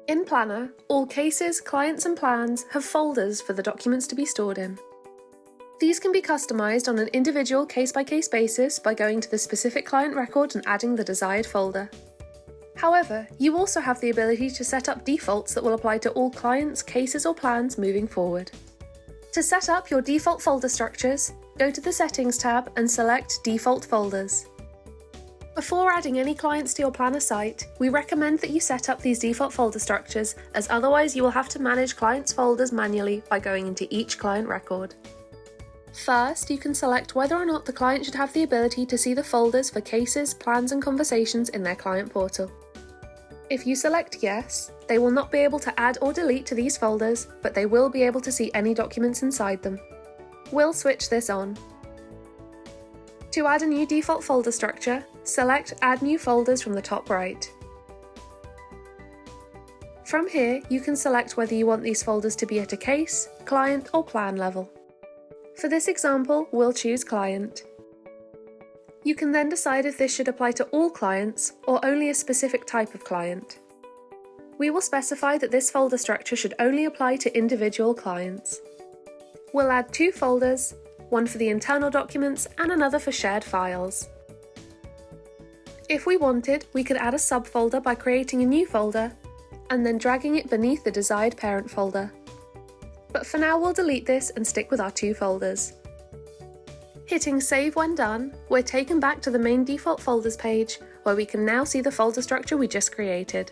In Plannr, all cases, clients and plans have folders for the documents to be stored in. These can be customized on an individual case-by-case basis by going to the specific client record and adding the desired folder. However, you also have the ability to set up defaults that will apply to all clients, cases or plans moving forward. To set up your default folder structures, go to the Settings tab and select Default Folders. Before adding any clients to your Plannr site, we recommend that you set up these default folder structures, as otherwise you will have to manage clients' folders manually by going into each client record. First, you can select whether or not the client should have the ability to see the folders for cases, plans and conversations in their client portal. If you select Yes, they will not be able to add or delete to these folders, but they will be able to see any documents inside them. We'll switch this on. To add a new default folder structure, select Add New Folders from the top right. From here, you can select whether you want these folders to be at a case, client or plan level. For this example, we'll choose Client. You can then decide if this should apply to all clients or only a specific type of client. We will specify that this folder structure should only apply to individual clients. We'll add 2 folders, one for the internal documents and another for shared files. If we wanted, we could add a subfolder by creating a new folder and then dragging it beneath the desired parent folder. But for now we'll delete this and stick with our 2 folders. Hitting Save when done, we're taken back to the main default folders page, where we can now see the folder structure we just created.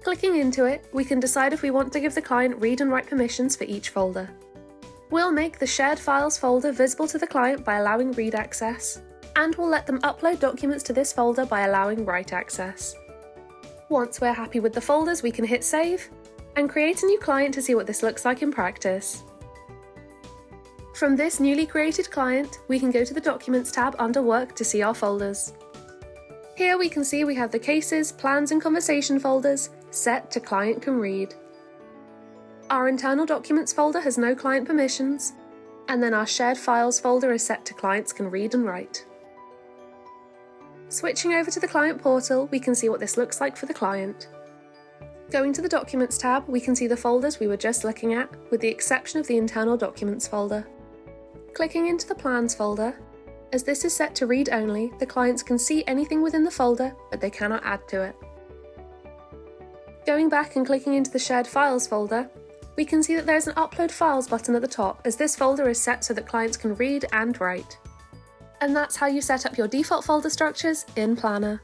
Clicking into it, we can decide if we want to give the client read and write permissions for each folder. We'll make the Shared Files folder visible to the client by allowing read access, and we'll let them upload documents to this folder by allowing write access. Once we're happy with the folders, we can hit Save, and create a new client to see what this looks like in practice. From this newly created client, we can go to the Documents tab under Work to see our folders. Here we can see we have the Cases, Plans and Conversation folders set to Client Can Read. Our Internal Documents folder has no client permissions, and then our Shared Files folder is set to Clients Can Read and Write. Switching over to the Client portal, we can see what this looks like for the client. Going to the Documents tab, we can see the folders we were just looking at, with the exception of the Internal Documents folder. Clicking into the Plans folder, as this is set to read only, the clients can see anything within the folder, but they cannot add to it. Going back and clicking into the Shared Files folder, we can see that there is an Upload Files button at the top, as this folder is set so that clients can read and write. And that's how you set up your default folder structures in Plannr.